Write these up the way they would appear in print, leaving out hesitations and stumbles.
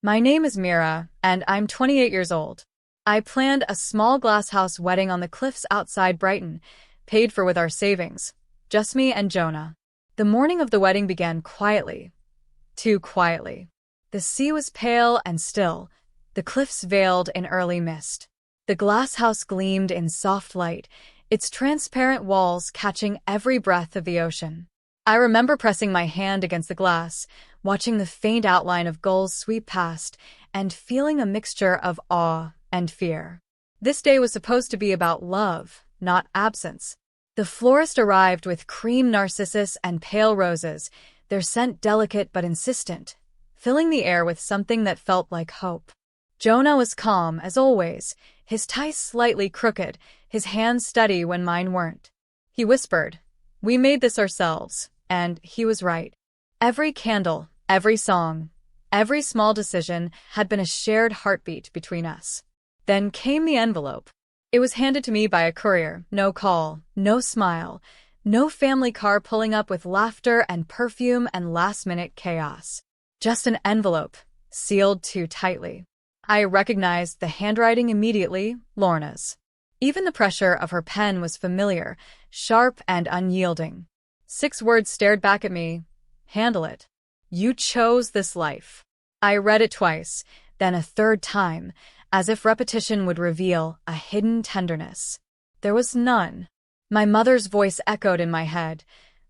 My name is Mira, and I'm 28 years old. I planned a small glasshouse wedding on the cliffs outside Brighton, paid for with our savings. Just me and Jonah. The morning of the wedding began quietly. Too quietly. The sea was pale and still, the cliffs veiled in early mist. The glasshouse gleamed in soft light, its transparent walls catching every breath of the ocean. I remember pressing my hand against the glass, watching the faint outline of gulls sweep past, and feeling a mixture of awe and fear. This day was supposed to be about love, not absence. The florist arrived with cream narcissus and pale roses, their scent delicate but insistent, filling the air with something that felt like hope. Jonah was calm, as always, his tie slightly crooked, his hands steady when mine weren't. He whispered, "We made this ourselves," and he was right. Every candle, every song, every small decision had been a shared heartbeat between us. Then came the envelope. It was handed to me by a courier, no call, no smile, no family car pulling up with laughter and perfume and last-minute chaos. Just an envelope, sealed too tightly. I recognized the handwriting immediately, Lorna's. Even the pressure of her pen was familiar, sharp and unyielding. 6 words stared back at me. Handle it. You chose this life. I read it twice, then a third time, as if repetition would reveal a hidden tenderness. There was none. My mother's voice echoed in my head,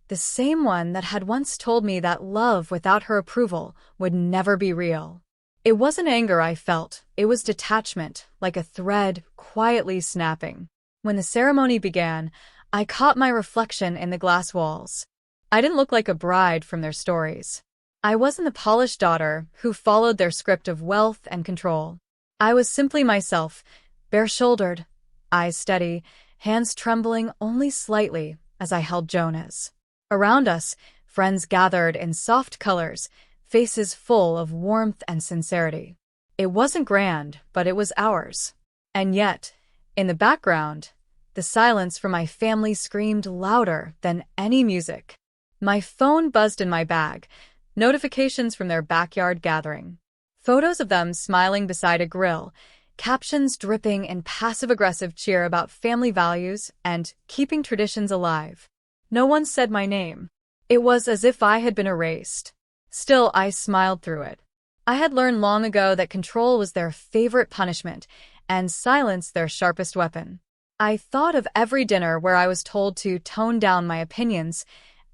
the same one that had once told me that love without her approval would never be real. It wasn't anger I felt, it was detachment, like a thread quietly snapping. When the ceremony began, I caught my reflection in the glass walls. I didn't look like a bride from their stories. I wasn't the polished daughter who followed their script of wealth and control. I was simply myself, bare-shouldered, eyes steady, hands trembling only slightly as I held Jonah's. Around us, friends gathered in soft colors, faces full of warmth and sincerity. It wasn't grand, but it was ours. And yet, in the background, the silence from my family screamed louder than any music. My phone buzzed in my bag, notifications from their backyard gathering. Photos of them smiling beside a grill, captions dripping in passive-aggressive cheer about family values and keeping traditions alive. No one said my name. It was as if I had been erased. Still, I smiled through it. I had learned long ago that control was their favorite punishment, and silence their sharpest weapon. I thought of every dinner where I was told to tone down my opinions,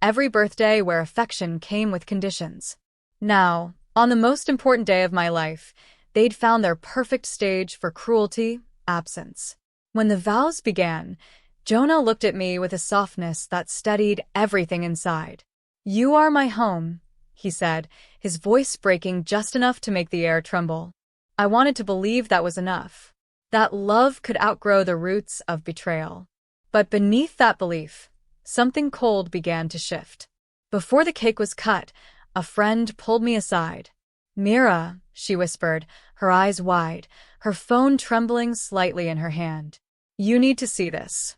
every birthday where affection came with conditions. Now, on the most important day of my life, they'd found their perfect stage for cruelty, absence. When the vows began, Jonah looked at me with a softness that steadied everything inside. "You are my home," he said, his voice breaking just enough to make the air tremble. I wanted to believe that was enough, that love could outgrow the roots of betrayal. But beneath that belief, something cold began to shift. Before the cake was cut, a friend pulled me aside. "Mira," she whispered, her eyes wide, her phone trembling slightly in her hand. "You need to see this."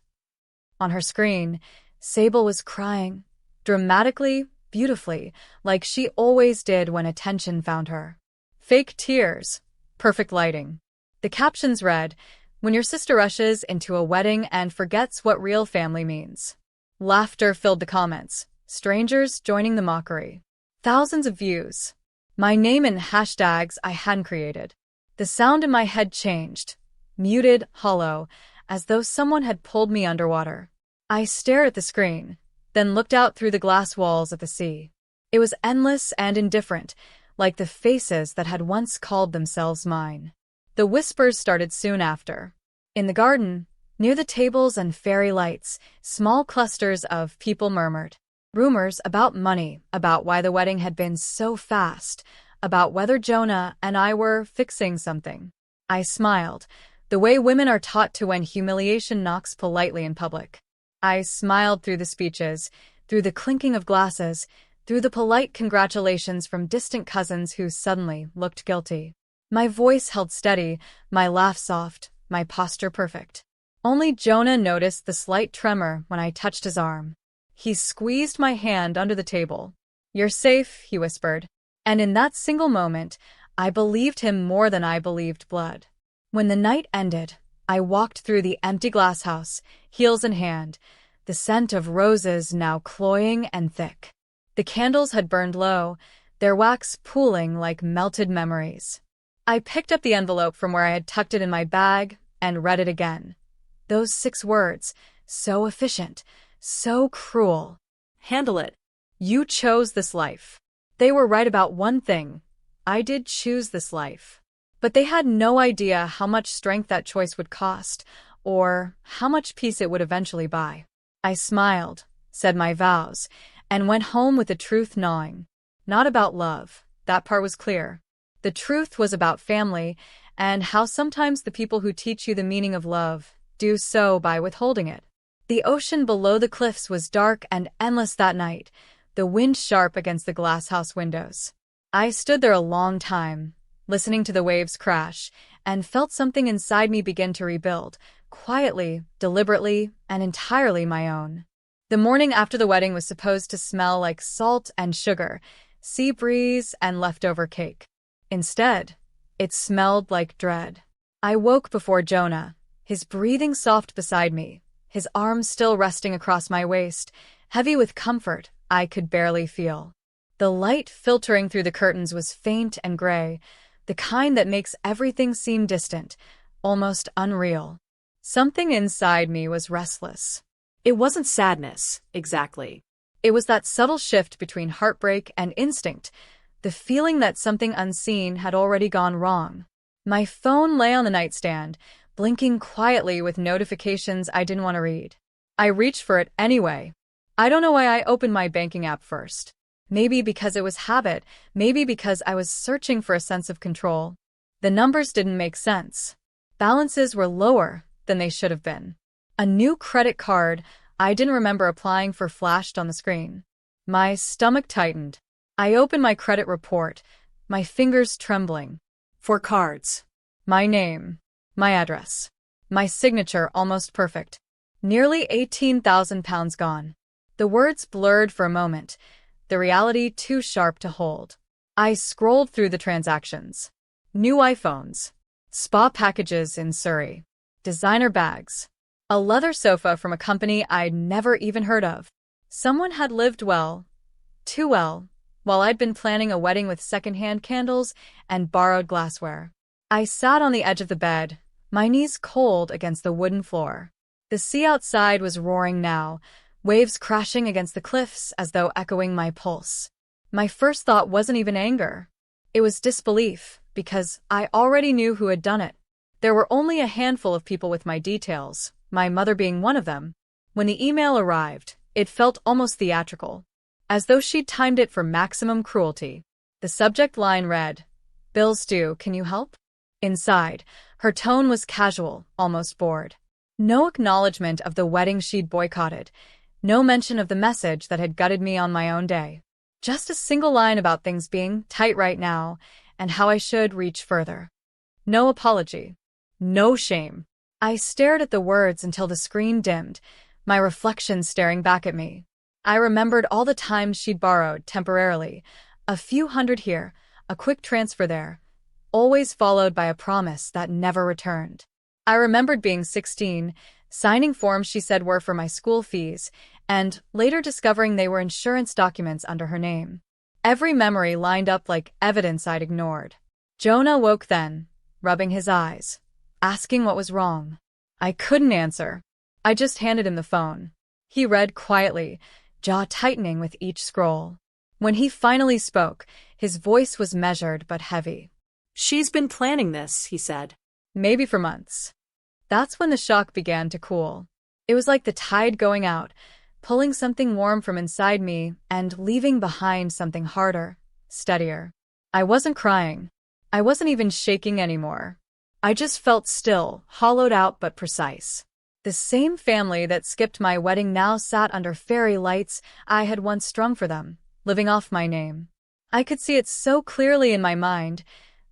On her screen, Sable was crying, dramatically, beautifully, like she always did when attention found her. Fake tears, perfect lighting. The captions read, "When your sister rushes into a wedding and forgets what real family means." Laughter filled the comments, strangers joining the mockery. Thousands of views. My name in hashtags I hadn't created. The sound in my head changed, muted, hollow, as though someone had pulled me underwater. I stared at the screen, then looked out through the glass walls at the sea. It was endless and indifferent, like the faces that had once called themselves mine. The whispers started soon after. In the garden, near the tables and fairy lights, small clusters of people murmured. Rumors about money, about why the wedding had been so fast, about whether Jonah and I were fixing something. I smiled, the way women are taught to when humiliation knocks politely in public. I smiled through the speeches, through the clinking of glasses, through the polite congratulations from distant cousins who suddenly looked guilty. My voice held steady, my laugh soft, my posture perfect. Only Jonah noticed the slight tremor when I touched his arm. He squeezed my hand under the table. "You're safe," he whispered. And in that single moment, I believed him more than I believed blood. When the night ended, I walked through the empty glass house, heels in hand, the scent of roses now cloying and thick. The candles had burned low, their wax pooling like melted memories. I picked up the envelope from where I had tucked it in my bag and read it again. Those 6 words, so efficient, so cruel. Handle it. You chose this life. They were right about one thing. I did choose this life. But they had no idea how much strength that choice would cost, or how much peace it would eventually buy. I smiled, said my vows, and went home with the truth gnawing. Not about love, that part was clear. The truth was about family, and how sometimes the people who teach you the meaning of love do so by withholding it. The ocean below the cliffs was dark and endless that night, the wind sharp against the glasshouse windows. I stood there a long time, listening to the waves crash, and felt something inside me begin to rebuild, quietly, deliberately, and entirely my own. The morning after the wedding was supposed to smell like salt and sugar, sea breeze and leftover cake. Instead, it smelled like dread. I woke before Jonah, his breathing soft beside me, his arms still resting across my waist, heavy with comfort I could barely feel. The light filtering through the curtains was faint and gray, the kind that makes everything seem distant, almost unreal. Something inside me was restless. It wasn't sadness, exactly. It was that subtle shift between heartbreak and instinct, the feeling that something unseen had already gone wrong. My phone lay on the nightstand, blinking quietly with notifications I didn't want to read. I reached for it anyway. I don't know why I opened my banking app first. Maybe because it was habit, maybe because I was searching for a sense of control. The numbers didn't make sense. Balances were lower than they should have been. A new credit card I didn't remember applying for flashed on the screen. My stomach tightened. I opened my credit report, my fingers trembling. 4 cards. My name, my address, my signature almost perfect. Nearly £18,000 gone. The words blurred for a moment, the reality too sharp to hold. I scrolled through the transactions. New iPhones, spa packages in Surrey, designer bags, a leather sofa from a company I'd never even heard of. Someone had lived well, too well, while I'd been planning a wedding with secondhand candles and borrowed glassware. I sat on the edge of the bed, my knees cold against the wooden floor. The sea outside was roaring now, waves crashing against the cliffs as though echoing my pulse. My first thought wasn't even anger. It was disbelief, because I already knew who had done it. There were only a handful of people with my details, my mother being one of them. When the email arrived, it felt almost theatrical, as though she'd timed it for maximum cruelty. The subject line read, "Bills due, can you help?" Inside, her tone was casual, almost bored. No acknowledgement of the wedding she'd boycotted, no mention of the message that had gutted me on my own day. Just a single line about things being tight right now and how I should reach further. No apology. No shame. I stared at the words until the screen dimmed, my reflection staring back at me. I remembered all the times she'd borrowed temporarily, a few hundred here, a quick transfer there, always followed by a promise that never returned. I remembered being 16, signing forms she said were for my school fees, and later discovering they were insurance documents under her name. Every memory lined up like evidence I'd ignored. Jonah woke then, rubbing his eyes, asking what was wrong. I couldn't answer. I just handed him the phone. He read quietly, jaw tightening with each scroll. When he finally spoke, his voice was measured but heavy. "She's been planning this," he said. Maybe for months. That's when the shock began to cool. It was like the tide going out, pulling something warm from inside me and leaving behind something harder, steadier. I wasn't crying. I wasn't even shaking anymore. I just felt still, hollowed out but precise. The same family that skipped my wedding now sat under fairy lights I had once strung for them, living off my name. I could see it so clearly in my mind,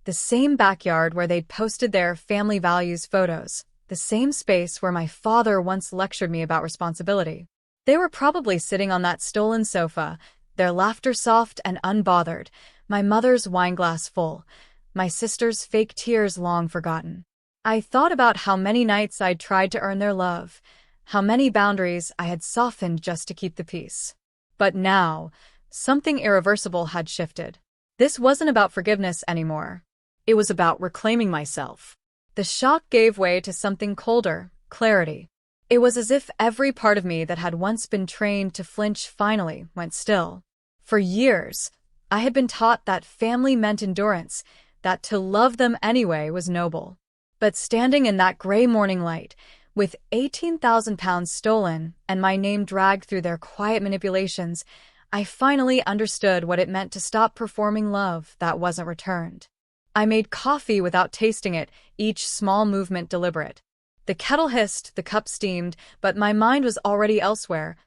the same backyard where they'd posted their family values photos, the same space where my father once lectured me about responsibility. They were probably sitting on that stolen sofa, their laughter soft and unbothered, my mother's wineglass full, my sister's fake tears long forgotten. I thought about how many nights I'd tried to earn their love, how many boundaries I had softened just to keep the peace. But now, something irreversible had shifted. This wasn't about forgiveness anymore. It was about reclaiming myself. The shock gave way to something colder, clarity. It was as if every part of me that had once been trained to flinch finally went still. For years, I had been taught that family meant endurance, that to love them anyway was noble. But standing in that gray morning light, with 18,000 pounds stolen and my name dragged through their quiet manipulations, I finally understood what it meant to stop performing love that wasn't returned. I made coffee without tasting it, each small movement deliberate. The kettle hissed, the cup steamed, but my mind was already elsewhere,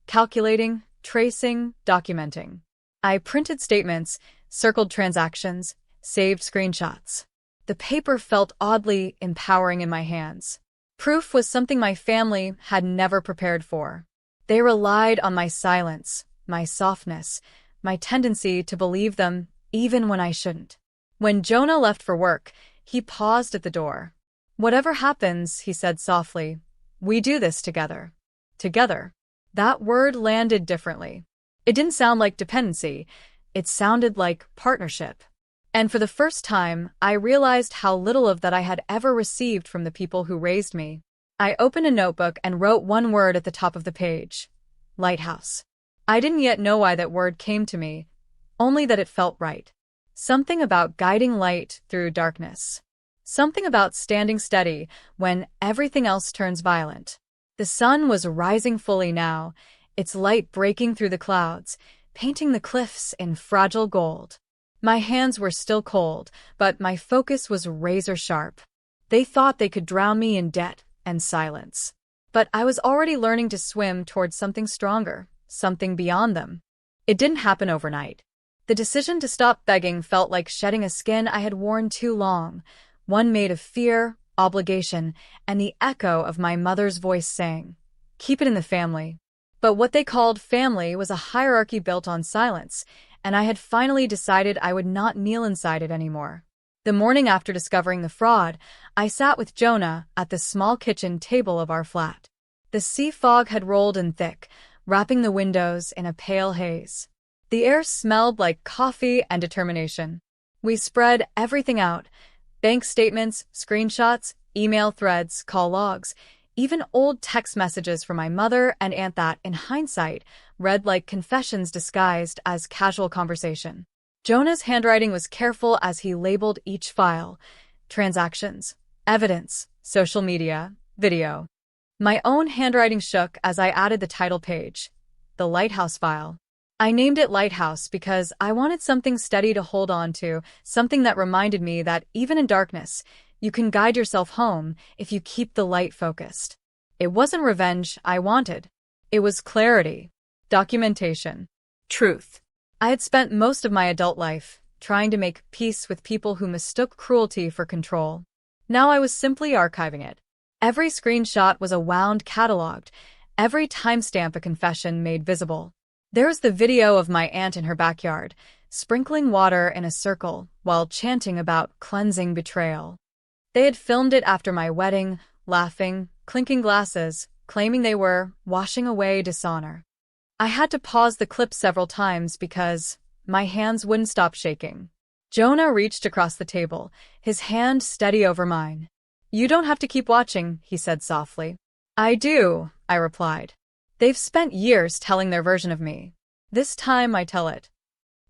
calculating, tracing, documenting. I printed statements, circled transactions, saved screenshots. The paper felt oddly empowering in my hands. Proof was something my family had never prepared for. They relied on my silence, my softness, my tendency to believe them even when I shouldn't. When Jonah left for work, he paused at the door. "Whatever happens," he said softly, "we do this together." Together. That word landed differently. It didn't sound like dependency. It sounded like partnership. And for the first time, I realized how little of that I had ever received from the people who raised me. I opened a notebook and wrote one word at the top of the page. Lighthouse. I didn't yet know why that word came to me, only that it felt right. Something about guiding light through darkness. Something about standing steady when everything else turns violent. The sun was rising fully now, its light breaking through the clouds, painting the cliffs in fragile gold. My hands were still cold, but my focus was razor-sharp. They thought they could drown me in debt and silence. But I was already learning to swim towards something stronger, something beyond them. It didn't happen overnight. The decision to stop begging felt like shedding a skin I had worn too long, one made of fear, obligation, and the echo of my mother's voice saying, "Keep it in the family." But what they called family was a hierarchy built on silence, and I had finally decided I would not kneel inside it anymore. The morning after discovering the fraud, I sat with Jonah at the small kitchen table of our flat. The sea fog had rolled in thick, wrapping the windows in a pale haze. The air smelled like coffee and determination. We spread everything out: bank statements, screenshots, email threads, call logs, even old text messages from my mother and aunt that, in hindsight, read like confessions disguised as casual conversation. Jonah's handwriting was careful as he labeled each file: transactions, evidence, social media, video. My own handwriting shook as I added the title page, the Lighthouse file. I named it Lighthouse because I wanted something steady to hold on to, something that reminded me that even in darkness, you can guide yourself home if you keep the light focused. It wasn't revenge I wanted. It was clarity, documentation, truth. I had spent most of my adult life trying to make peace with people who mistook cruelty for control. Now I was simply archiving it. Every screenshot was a wound cataloged, every timestamp a confession made visible. There was the video of my aunt in her backyard, sprinkling water in a circle while chanting about cleansing betrayal. They had filmed it after my wedding, laughing, clinking glasses, claiming they were washing away dishonor. I had to pause the clip several times because my hands wouldn't stop shaking. Jonah reached across the table, his hand steady over mine. "You don't have to keep watching," he said softly. "I do," I replied. "They've spent years telling their version of me. This time I tell it."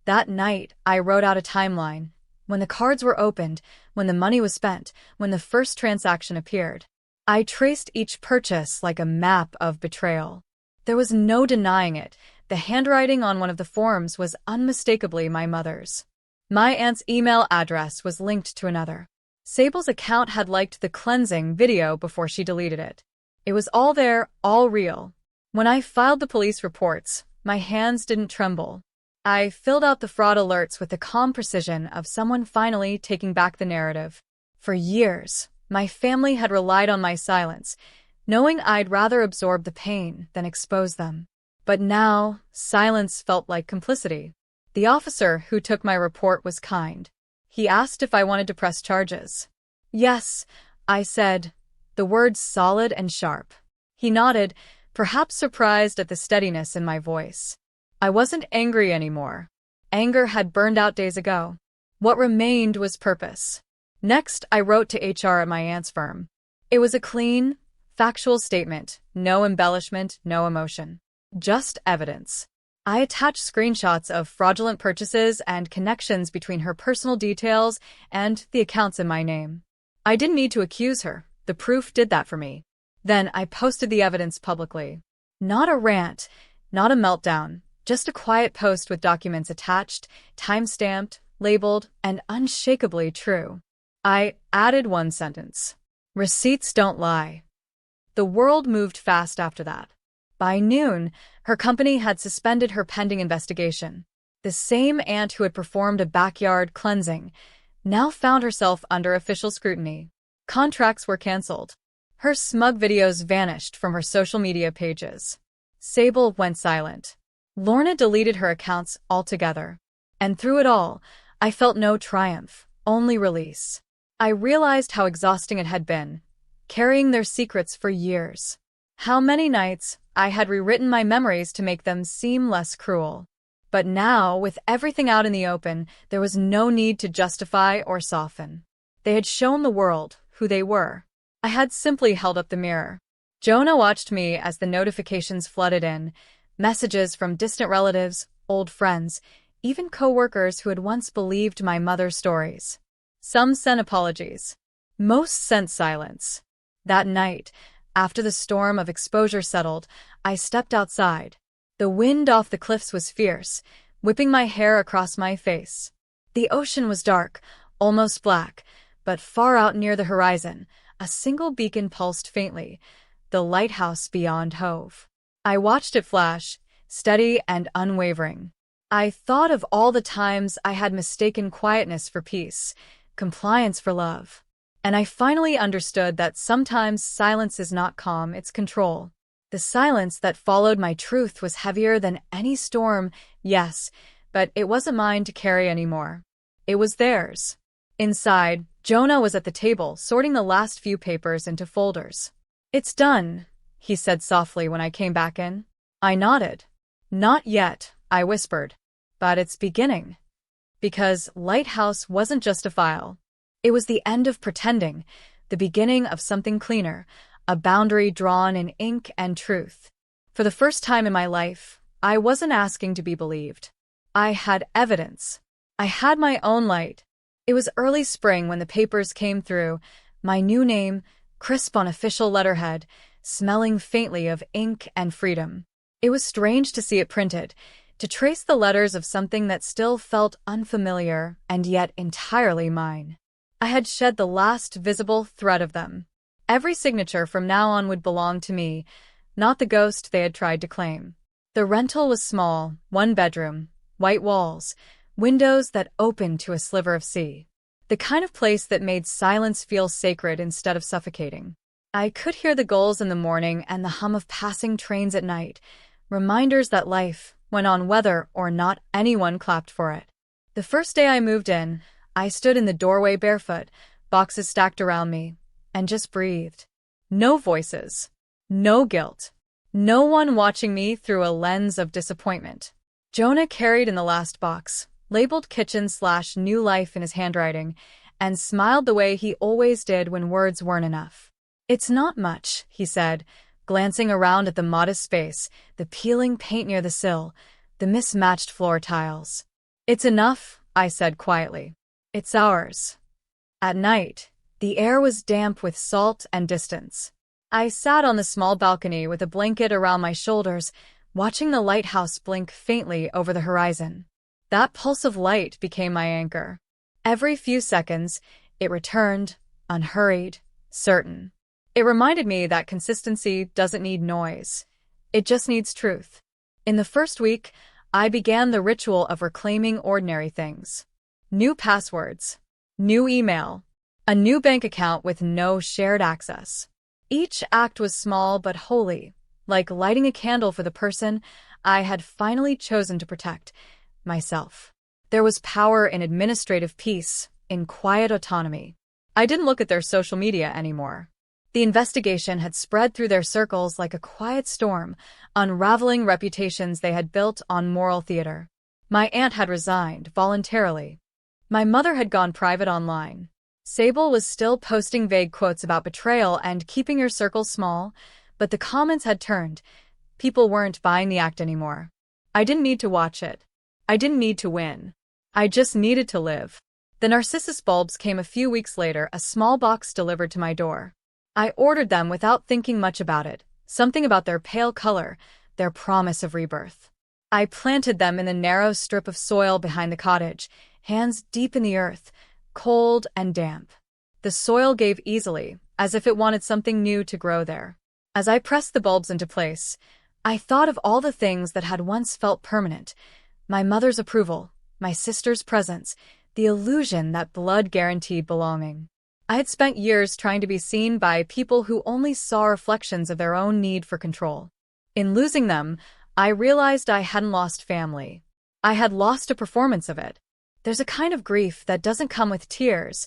That night, I wrote out a timeline. When the cards were opened, when the money was spent, when the first transaction appeared. I traced each purchase like a map of betrayal. There was no denying it. The handwriting on one of the forms was unmistakably my mother's. My aunt's email address was linked to another. Sable's account had liked the cleansing video before she deleted it. It was all there, all real. When I filed the police reports, my hands didn't tremble. I filled out the fraud alerts with the calm precision of someone finally taking back the narrative. For years, my family had relied on my silence, knowing I'd rather absorb the pain than expose them. But now, silence felt like complicity. The officer who took my report was kind. He asked if I wanted to press charges. Yes, I said, the words solid and sharp. He nodded, perhaps surprised at the steadiness in my voice. I wasn't angry anymore. Anger had burned out days ago. What remained was purpose. Next, I wrote to HR at my aunt's firm. It was a clean, factual statement, no embellishment, no emotion. Just evidence. I attached screenshots of fraudulent purchases and connections between her personal details and the accounts in my name. I didn't need to accuse her. The proof did that for me. Then I posted the evidence publicly. Not a rant, not a meltdown, just a quiet post with documents attached, time-stamped, labeled, and unshakably true. I added one sentence. Receipts don't lie. The world moved fast after that. By noon, her company had suspended her pending investigation. The same aunt who had performed a backyard cleansing now found herself under official scrutiny. Contracts were canceled. Her smug videos vanished from her social media pages. Sable went silent. Lorna deleted her accounts altogether. And through it all, I felt no triumph, only release. I realized how exhausting it had been, carrying their secrets for years. How many nights I had rewritten my memories to make them seem less cruel. But now, with everything out in the open, there was no need to justify or soften. They had shown the world who they were. I had simply held up the mirror. Jonah watched me as the notifications flooded in, messages from distant relatives, old friends, even co-workers who had once believed my mother's stories. Some sent apologies. Most sent silence. That night, after the storm of exposure settled, I stepped outside. The wind off the cliffs was fierce, whipping my hair across my face. The ocean was dark, almost black, but far out near the horizon, a single beacon pulsed faintly, the lighthouse beyond Hove. I watched it flash, steady and unwavering. I thought of all the times I had mistaken quietness for peace, compliance for love. And I finally understood that sometimes silence is not calm, it's control. The silence that followed my truth was heavier than any storm, yes, but it wasn't mine to carry anymore. It was theirs. Inside, Jonah was at the table, sorting the last few papers into folders. It's done, he said softly when I came back in. I nodded. Not yet, I whispered. But it's beginning. Because Lighthouse wasn't just a file. It was the end of pretending, the beginning of something cleaner, a boundary drawn in ink and truth. For the first time in my life, I wasn't asking to be believed. I had evidence. I had my own light. It was early spring when the papers came through, my new name, crisp on official letterhead, smelling faintly of ink and freedom. It was strange to see it printed, to trace the letters of something that still felt unfamiliar and yet entirely mine. I had shed the last visible thread of them. Every signature from now on would belong to me, not the ghost they had tried to claim. The rental was small, 1 bedroom, white walls, windows that opened to a sliver of sea. The kind of place that made silence feel sacred instead of suffocating. I could hear the gulls in the morning and the hum of passing trains at night, reminders that life went on whether or not anyone clapped for it. The first day I moved in, I stood in the doorway barefoot, boxes stacked around me, and just breathed. No voices. No guilt. No one watching me through a lens of disappointment. Jonah carried in the last box, labeled kitchen/new life in his handwriting, and smiled the way he always did when words weren't enough. It's not much, he said, glancing around at the modest space, the peeling paint near the sill, the mismatched floor tiles. It's enough, I said quietly. It's ours. At night, the air was damp with salt and distance. I sat on the small balcony with a blanket around my shoulders, watching the lighthouse blink faintly over the horizon. That pulse of light became my anchor. Every few seconds, it returned, unhurried, certain. It reminded me that consistency doesn't need noise. It just needs truth. In the first week, I began the ritual of reclaiming ordinary things. New passwords. New email. A new bank account with no shared access. Each act was small but holy, like lighting a candle for the person I had finally chosen to protect, myself. There was power in administrative peace, in quiet autonomy. I didn't look at their social media anymore. The investigation had spread through their circles like a quiet storm, unraveling reputations they had built on moral theater. My aunt had resigned voluntarily. My mother had gone private online. Sable was still posting vague quotes about betrayal and keeping your circle small, but the comments had turned. People weren't buying the act anymore. I didn't need to watch it. I didn't need to win. I just needed to live. The narcissus bulbs came a few weeks later, a small box delivered to my door. I ordered them without thinking much about it, something about their pale color, their promise of rebirth. I planted them in the narrow strip of soil behind the cottage, hands deep in the earth, cold and damp. The soil gave easily, as if it wanted something new to grow there. As I pressed the bulbs into place, I thought of all the things that had once felt permanent: my mother's approval, my sister's presence, the illusion that blood guaranteed belonging. I had spent years trying to be seen by people who only saw reflections of their own need for control. In losing them, I realized I hadn't lost family. I had lost a performance of it. There's a kind of grief that doesn't come with tears.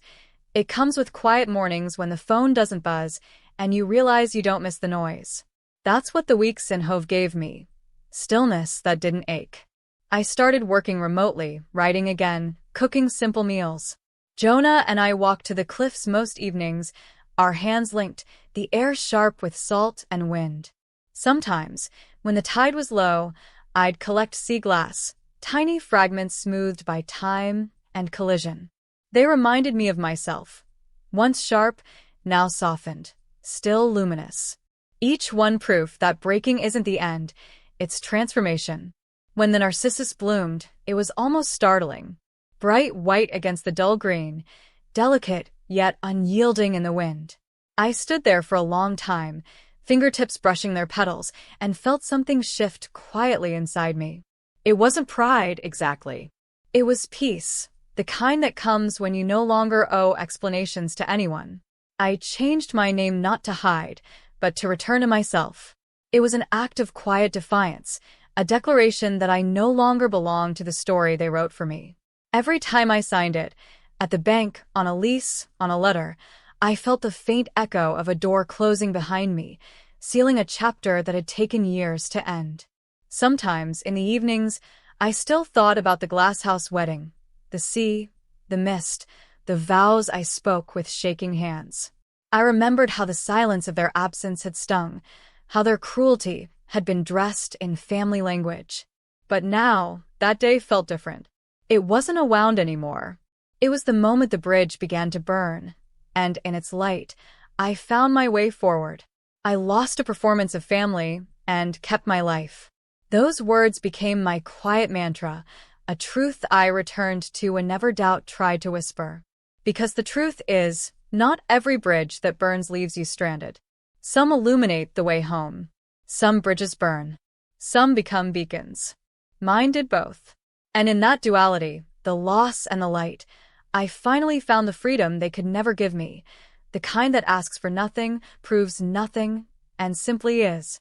It comes with quiet mornings when the phone doesn't buzz and you realize you don't miss the noise. That's what the weeks in Hove gave me. Stillness that didn't ache. I started working remotely, writing again, cooking simple meals. Jonah and I walked to the cliffs most evenings, our hands linked, the air sharp with salt and wind. Sometimes, when the tide was low, I'd collect sea glass, tiny fragments smoothed by time and collision. They reminded me of myself. Once sharp, now softened, still luminous. Each one proof that breaking isn't the end, it's transformation. When the narcissus bloomed, it was almost startling. Bright white against the dull green, delicate yet unyielding in the wind. I stood there for a long time, fingertips brushing their petals, and felt something shift quietly inside me. It wasn't pride, exactly. It was peace, the kind that comes when you no longer owe explanations to anyone. I changed my name not to hide, but to return to myself. It was an act of quiet defiance, a declaration that I no longer belonged to the story they wrote for me. Every time I signed it, at the bank, on a lease, on a letter, I felt the faint echo of a door closing behind me, sealing a chapter that had taken years to end. Sometimes, in the evenings, I still thought about the glasshouse wedding, the sea, the mist, the vows I spoke with shaking hands. I remembered how the silence of their absence had stung, how their cruelty had been dressed in family language. But now, that day felt different. It wasn't a wound anymore. It was the moment the bridge began to burn, and in its light, I found my way forward. I lost a performance of family and kept my life. Those words became my quiet mantra, a truth I returned to whenever doubt tried to whisper. Because the truth is, not every bridge that burns leaves you stranded. Some illuminate the way home. Some bridges burn. Some become beacons. Mine did both. And in that duality, the loss and the light, I finally found the freedom they could never give me, the kind that asks for nothing, proves nothing, and simply is.